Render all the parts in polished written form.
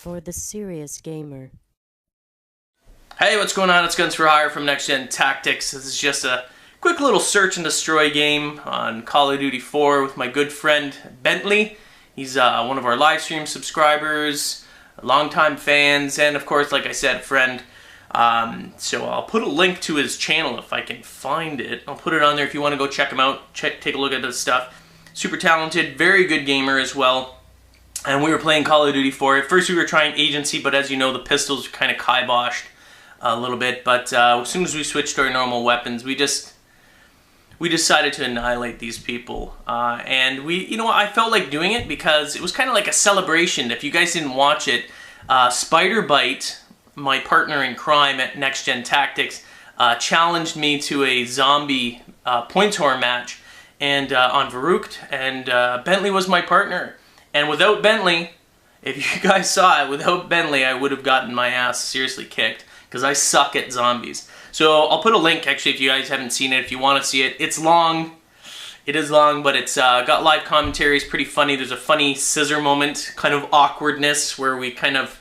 for the serious gamer. Hey, what's going on? It's Guns for Hire from Next Gen Tactics. This is just a quick little search and destroy game on Call of Duty 4 with my good friend Bentley. He's one of our live stream subscribers, longtime fans, and of course, like I said, friend. So I'll put a link to his channel if I can find it. I'll put it on there if you want to go check him out, take a look at this stuff. Super talented, very good gamer as well. And we were playing Call of Duty 4. At first we were trying Agency, but as you know, the pistols kind of kiboshed a little bit. But as soon as we switched to our normal weapons, we decided to annihilate these people. And you know what, I felt like doing it because it was kind of like a celebration. If you guys didn't watch it, Spider Bite, my partner in crime at Next Gen Tactics, challenged me to a zombie points horror match and on Varuked, and Bentley was my partner. And without Bentley, if you guys saw it, without Bentley I would have gotten my ass seriously kicked because I suck at zombies. So I'll put a link actually if you guys haven't seen it, if you want to see it. It's long. It is long, but it's got live commentary. It's pretty funny. There's a funny scissor moment, kind of awkwardness where we kind of...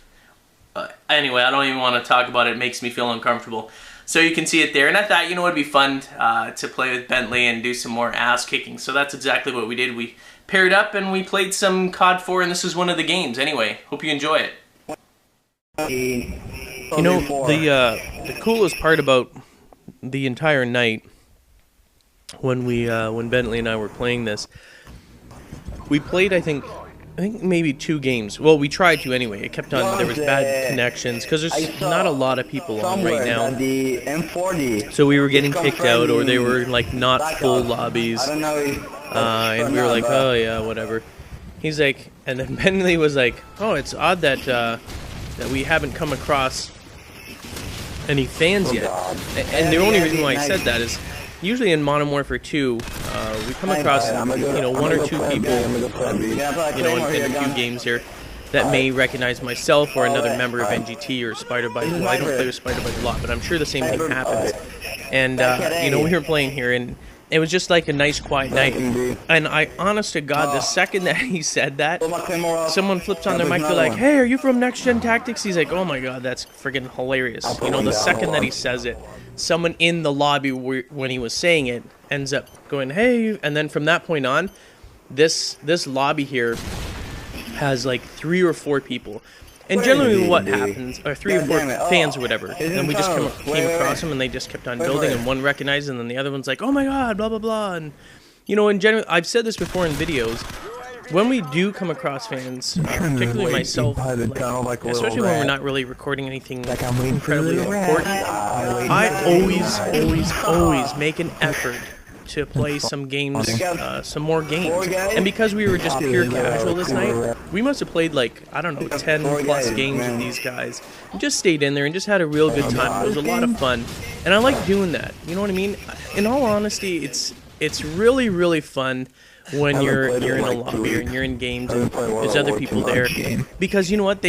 anyway, I don't even want to talk about it. It makes me feel uncomfortable. So you can see it there. And I thought, you know, it'd be fun to play with Bentley and do some more ass kicking. So that's exactly what we did. We paired up and we played some COD4, and this is one of the games. Anyway, hope you enjoy it. You know, the coolest part about the entire night when Bentley and I were playing this, we played I think maybe 2 games. Well, we tried to anyway. It kept on. There was bad connections because there's not a lot of people on right now. So we were getting kicked out, or they were like not full lobbies. And we were like, oh yeah, whatever. He's like, and then Bentley was like, oh, it's odd that that we haven't come across any fans yet. And the only reason why I said that is usually in Modern Warfare 2, we come across, you know, 1 or 2 people, you know, in a few games here that may recognize myself or another member of NGT or Spider Bite. Well, I don't play with Spider Bite a lot, but I'm sure the same thing happens. And, you know, we were playing here, and it was just like a nice, quiet night. And I, honest to God, the second that he said that, someone flips on their mic, they're like, hey, are you from Next Gen Tactics? He's like, oh my God, that's friggin' hilarious. You know, the second that he says it, someone in the lobby when he was saying it ends up going, hey, and then from that point on, this lobby here has like 3 or 4 people. And generally what happens, or 3 or 4 fans or whatever, and we just came across them and they just kept on building, and one recognized and then the other one's like, oh my God, blah, blah, blah. And, you know, in general, I've said this before in videos, when we do come across fans, particularly myself, like, especially when we're not really recording anything incredibly important, I always make an effort to play some games, some more games. And because we were just pure casual this night, we must have played like, I don't know, 10 plus games with these guys. And just stayed in there and just had a real good time. It was a lot of fun. And I like doing that. You know what I mean? In all honesty, it's really, really fun when you're in a lobby and you're in games and there's other people there. Because you know what,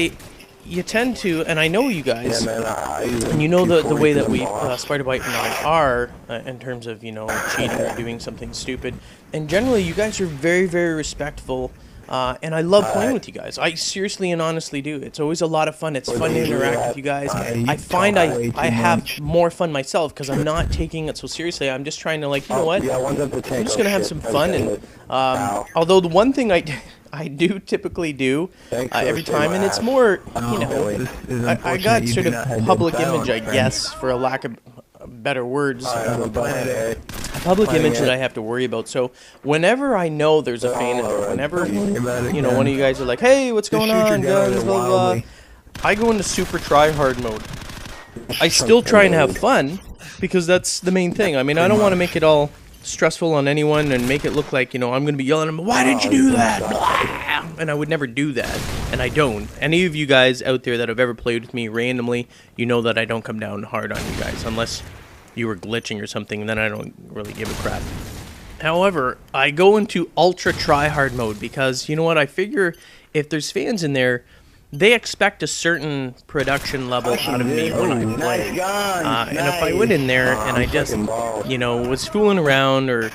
you tend to, and I know you guys, and you know the way that we, Spider Bite and I are, in terms of, you know, cheating or doing something stupid. And generally, you guys are very, very respectful, and I love playing with you guys. I seriously and honestly do. It's always a lot of fun. It's fun to interact with you guys. I find I have more fun myself because I'm not taking it so seriously. I'm just trying to, like, you know what, I'm just going to have some fun. And although the one thing I do typically do every time, and it's more, you know, I got sort of public image, I guess, for a lack of better words, a public image that I have to worry about. So whenever I know there's a fan in there, whenever, you know, one of you guys are like, hey, what's going on, guns, blah, blah, blah, I go into super try-hard mode. I still try and have fun, because that's the main thing. I mean, I don't want to make it all stressful on anyone and make it look like, you know, I'm going to be yelling at them, why didn't you do that? Blah! And I would never do that, and I don't. Any of you guys out there that have ever played with me randomly, you know that I don't come down hard on you guys, unless you were glitching or something, and then I don't really give a crap. However, I go into ultra try-hard mode because, you know what, I figure if there's fans in there, they expect a certain production level out of me when I play. And if I went in there and I just, you know, was fooling around or,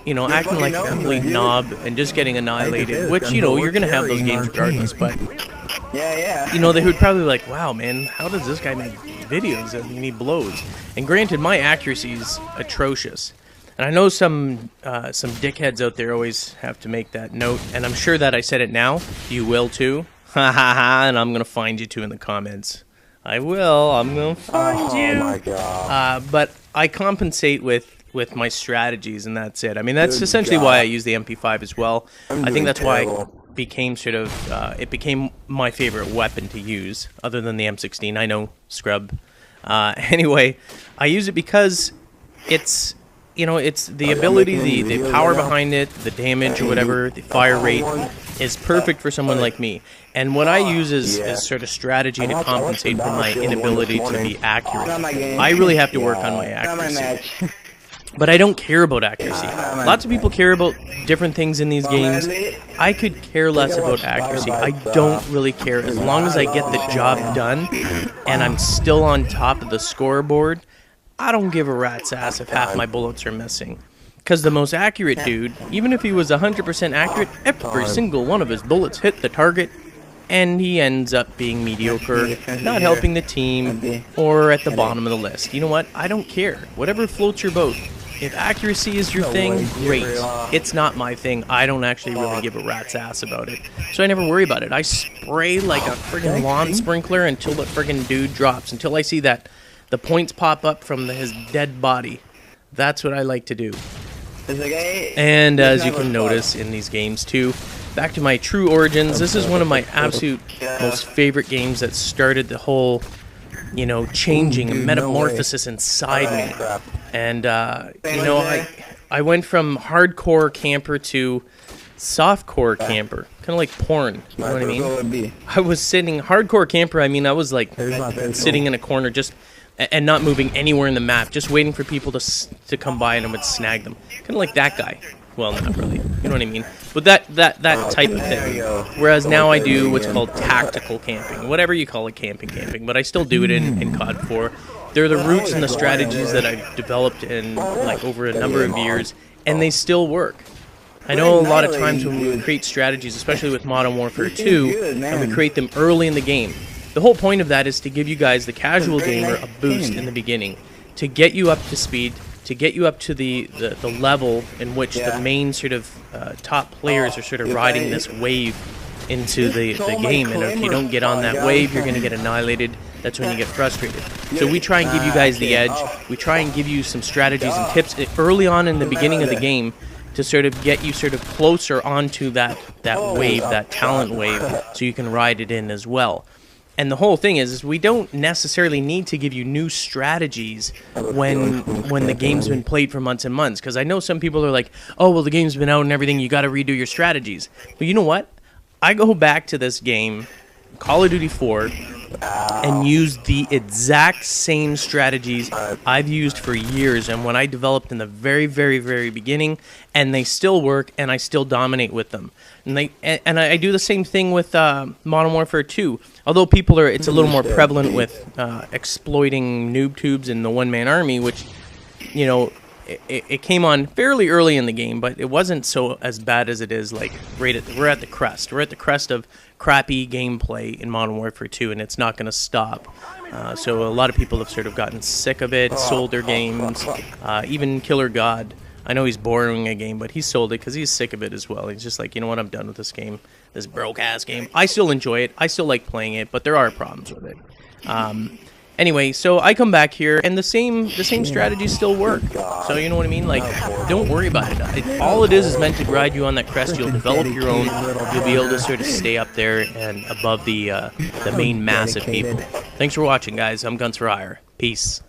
you know, acting like a complete knob and just getting annihilated, which, you know, you're going to have those games regardless, but you know, they would probably be like, wow, man, how does this guy make videos? I mean, he blows. And granted, my accuracy is atrocious. And I know some dickheads out there always have to make that note, and I'm sure that I said it now. You will too. Ha ha ha, and I'm going to find you too in the comments. I will. I'm going to find you. Oh my god. But I compensate with my strategies, and that's it. I mean, that's essentially why I use the MP5 as well. I think that's why it became sort of, it became my favorite weapon to use, other than the M16. I know, scrub. Anyway, I use it because it's, you know, it's the ability, the power behind it, the damage or whatever, the fire rate is perfect for someone like me. And what I use is sort of strategy to compensate for my inability to be accurate. I really have to work on my accuracy. But I don't care about accuracy. Lots of people care about different things in these games. I could care less about accuracy. I don't really care. As long as I get the job done and I'm still on top of the scoreboard, I don't give a rat's ass if half my bullets are missing. Because the most accurate dude, even if he was 100% accurate, every single one of his bullets hit the target, and he ends up being mediocre, not helping the team, or at the bottom of the list. You know what? I don't care. Whatever floats your boat. If accuracy is your thing, great. It's not my thing. I don't actually really give a rat's ass about it. So I never worry about it. I spray like a friggin' lawn sprinkler until the friggin' dude drops, until I see that the points pop up from his dead body. That's what I like to do. And as you can notice in these games too, back to my true origins, this is one of my absolute most favorite games that started the whole, you know, changing and metamorphosis inside me. And, you know, I went from hardcore camper to softcore camper, kind of like porn, you know what I mean? I was sitting, hardcore camper, I mean, I was like sitting in a corner just, and not moving anywhere in the map, just waiting for people to come by and I would snag them. Kind of like that guy. Well, not really, you know what I mean? But that type of thing. Whereas now I do what's called tactical camping, whatever you call it, camping. But I still do it in COD4. They're the roots and the strategies that I've developed in like over a number of years, and they still work. I know a lot of times when we create strategies, especially with Modern Warfare 2, and we create them early in the game, the whole point of that is to give you guys, the casual gamer, a boost in the beginning, to get you up to speed, to get you up to the level in which the main sort of top players are sort of riding this wave into the game, and if you don't get on that wave, you're going to get annihilated. That's when you get frustrated. So we try and give you guys the edge. We try and give you some strategies and tips early on in the beginning of the game to sort of get you sort of closer onto that wave, that talent wave, so you can ride it in as well. And the whole thing is we don't necessarily need to give you new strategies when the game's been played for months and months. Because I know some people are like, oh, well, the game's been out and everything, you got to redo your strategies. But you know what? I go back to this game, Call of Duty 4, and use the exact same strategies I've used for years and when I developed in the very, very, very beginning, and they still work, and I still dominate with them. And I do the same thing with Modern Warfare 2. Although it's a little more prevalent with exploiting noob tubes in the one-man army, which, you know, it came on fairly early in the game, but it wasn't so as bad as it is. Like we're at the crest. We're at the crest of crappy gameplay in Modern Warfare 2, and it's not going to stop. So a lot of people have sort of gotten sick of it, sold their games. Even Killer God, I know he's borrowing a game, but he sold it because he's sick of it as well. He's just like, you know what, I'm done with this game, this broke-ass game. I still enjoy it. I still like playing it, but there are problems with it. Anyway, so I come back here, and the same strategies still work. So you know what I mean? Like, don't worry about it. All it is meant to ride you on that crest. You'll develop your own. You'll be able to sort of stay up there and above the main mass of people. Thanks for watching, guys. I'm Guns for Hire. Peace.